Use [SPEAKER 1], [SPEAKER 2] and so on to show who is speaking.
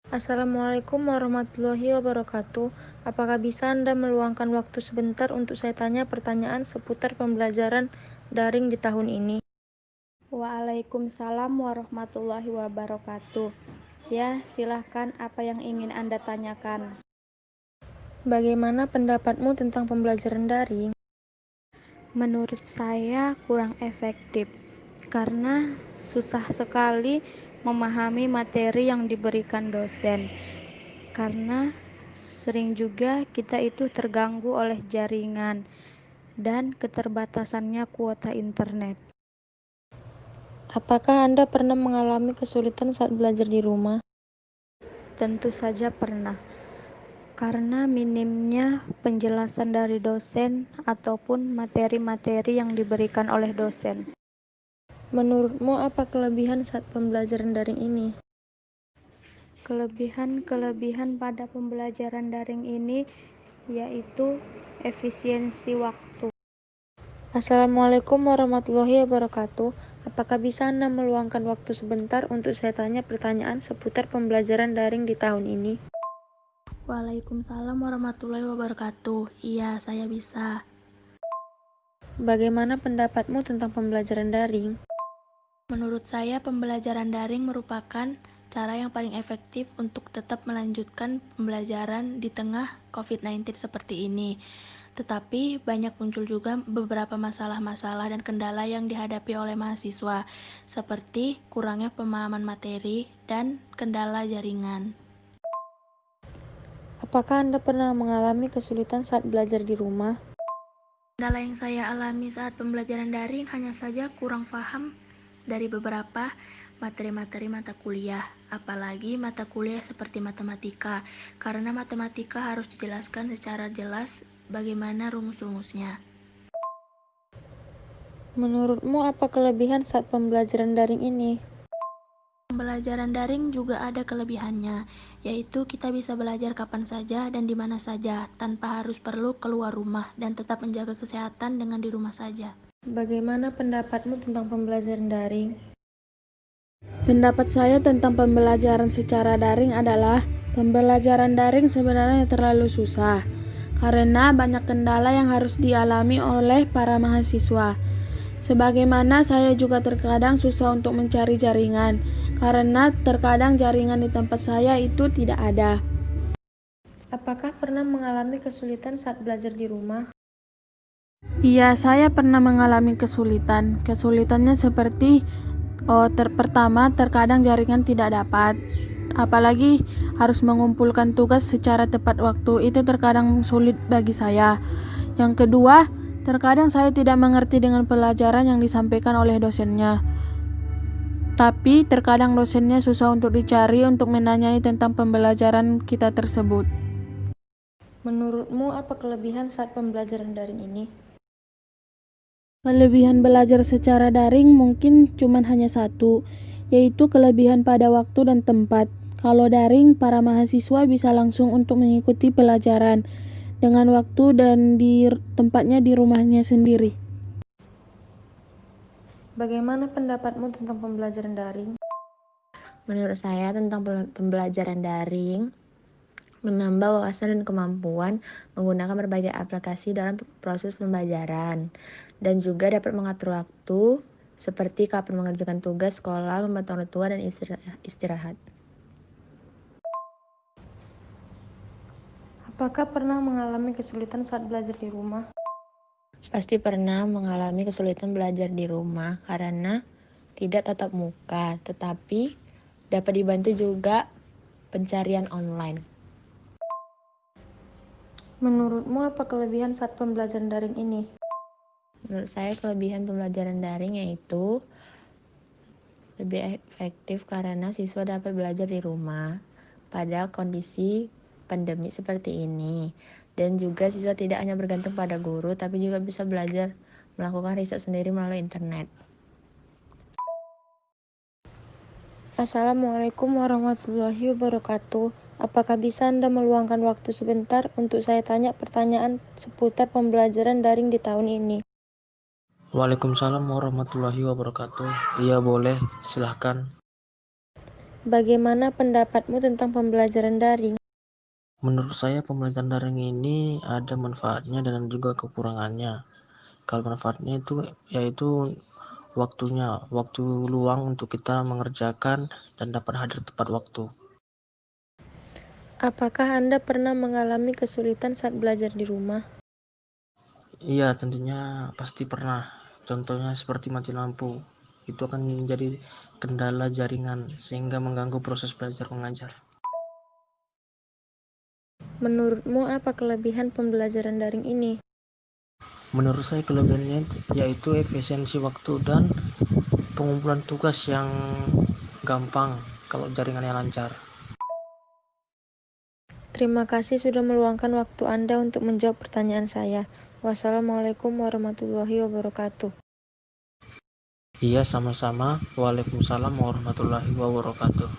[SPEAKER 1] Assalamualaikum warahmatullahi wabarakatuh. Apakah bisa Anda meluangkan waktu sebentar untuk saya tanya pertanyaan seputar pembelajaran daring di tahun ini?
[SPEAKER 2] Waalaikumsalam warahmatullahi wabarakatuh. Ya, silahkan apa yang ingin Anda tanyakan.
[SPEAKER 1] Bagaimana pendapatmu tentang pembelajaran daring?
[SPEAKER 2] Menurut saya kurang efektif karena susah sekali memahami materi yang diberikan dosen. Karena sering juga kita itu terganggu oleh jaringan dan keterbatasannya kuota internet.
[SPEAKER 1] Apakah Anda pernah mengalami kesulitan saat belajar di rumah?
[SPEAKER 2] Tentu saja pernah. Karena minimnya penjelasan dari dosen ataupun materi-materi yang diberikan oleh dosen.
[SPEAKER 1] Menurutmu apa kelebihan saat pembelajaran daring ini?
[SPEAKER 2] Kelebihan pada pembelajaran daring ini yaitu efisiensi waktu.
[SPEAKER 1] Assalamualaikum warahmatullahi wabarakatuh. Apakah bisa Anda meluangkan waktu sebentar untuk saya tanya pertanyaan seputar pembelajaran daring di tahun ini?
[SPEAKER 3] Waalaikumsalam warahmatullahi wabarakatuh. Iya, saya bisa.
[SPEAKER 1] Bagaimana pendapatmu tentang pembelajaran daring?
[SPEAKER 3] Menurut saya, pembelajaran daring merupakan cara yang paling efektif untuk tetap melanjutkan pembelajaran di tengah COVID-19 seperti ini. Tetapi, banyak muncul juga beberapa masalah-masalah dan kendala yang dihadapi oleh mahasiswa, seperti kurangnya pemahaman materi dan kendala jaringan.
[SPEAKER 1] Apakah Anda pernah mengalami kesulitan saat belajar di rumah?
[SPEAKER 3] Kendala yang saya alami saat pembelajaran daring hanya saja kurang paham dari beberapa materi-materi mata kuliah, apalagi mata kuliah seperti matematika, karena matematika harus dijelaskan secara jelas bagaimana rumus-rumusnya.
[SPEAKER 1] Menurutmu apa kelebihan saat pembelajaran daring ini?
[SPEAKER 3] Pembelajaran daring juga ada kelebihannya, yaitu kita bisa belajar kapan saja dan di mana saja, tanpa harus perlu keluar rumah dan tetap menjaga kesehatan dengan di rumah saja.
[SPEAKER 1] Bagaimana pendapatmu tentang pembelajaran daring?
[SPEAKER 4] Pendapat saya tentang pembelajaran secara daring adalah pembelajaran daring sebenarnya terlalu susah karena banyak kendala yang harus dialami oleh para mahasiswa. Sebagaimana saya juga terkadang susah untuk mencari jaringan karena terkadang jaringan di tempat saya itu tidak ada.
[SPEAKER 1] Apakah pernah mengalami kesulitan saat belajar di rumah?
[SPEAKER 4] Iya, saya pernah mengalami kesulitan. Kesulitannya seperti pertama, terkadang jaringan tidak dapat. Apalagi harus mengumpulkan tugas secara tepat waktu. Itu terkadang sulit bagi saya. Yang kedua, terkadang saya tidak mengerti dengan pelajaran yang disampaikan oleh dosennya. Tapi terkadang dosennya susah untuk dicari untuk menanyai tentang pembelajaran kita tersebut.
[SPEAKER 1] Menurutmu apa kelebihan saat pembelajaran daring ini?
[SPEAKER 4] Kelebihan belajar secara daring mungkin cuma hanya satu, yaitu kelebihan pada waktu dan tempat. Kalau daring, para mahasiswa bisa langsung untuk mengikuti pelajaran dengan waktu dan di tempatnya di rumahnya sendiri.
[SPEAKER 1] Bagaimana pendapatmu tentang pembelajaran daring?
[SPEAKER 5] Menurut saya tentang pembelajaran daring menambah wawasan dan kemampuan menggunakan berbagai aplikasi dalam proses pembelajaran dan juga dapat mengatur waktu seperti kapan mengerjakan tugas sekolah, membantu orang tua, dan istirahat.
[SPEAKER 1] Apakah pernah mengalami kesulitan saat belajar di rumah?
[SPEAKER 5] Pasti pernah mengalami kesulitan belajar di rumah karena tidak tatap muka, tetapi dapat dibantu juga pencarian online.
[SPEAKER 1] Menurutmu apa kelebihan saat pembelajaran daring ini?
[SPEAKER 5] Menurut saya kelebihan pembelajaran daring yaitu lebih efektif karena siswa dapat belajar di rumah pada kondisi pandemi seperti ini. Dan juga siswa tidak hanya bergantung pada guru, tapi juga bisa belajar melakukan riset sendiri melalui internet.
[SPEAKER 1] Assalamualaikum warahmatullahi wabarakatuh. Apakah bisa Anda meluangkan waktu sebentar untuk saya tanya pertanyaan seputar pembelajaran daring di tahun ini?
[SPEAKER 6] Waalaikumsalam warahmatullahi wabarakatuh. Iya boleh, silahkan.
[SPEAKER 1] Bagaimana pendapatmu tentang pembelajaran daring?
[SPEAKER 6] Menurut saya pembelajaran daring ini ada manfaatnya dan juga kekurangannya. Kalau manfaatnya itu yaitu waktu luang untuk kita mengerjakan dan dapat hadir tepat waktu.
[SPEAKER 1] Apakah Anda pernah mengalami kesulitan saat belajar di rumah?
[SPEAKER 6] Iya, tentunya pasti pernah. Contohnya seperti mati lampu. Itu akan menjadi kendala jaringan sehingga mengganggu proses belajar mengajar.
[SPEAKER 1] Menurutmu apa kelebihan pembelajaran daring ini?
[SPEAKER 6] Menurut saya kelebihannya yaitu efisiensi waktu dan pengumpulan tugas yang gampang kalau jaringannya lancar.
[SPEAKER 1] Terima kasih sudah meluangkan waktu Anda untuk menjawab pertanyaan saya. Wassalamualaikum warahmatullahi wabarakatuh.
[SPEAKER 6] Iya, sama-sama. Waalaikumsalam warahmatullahi wabarakatuh.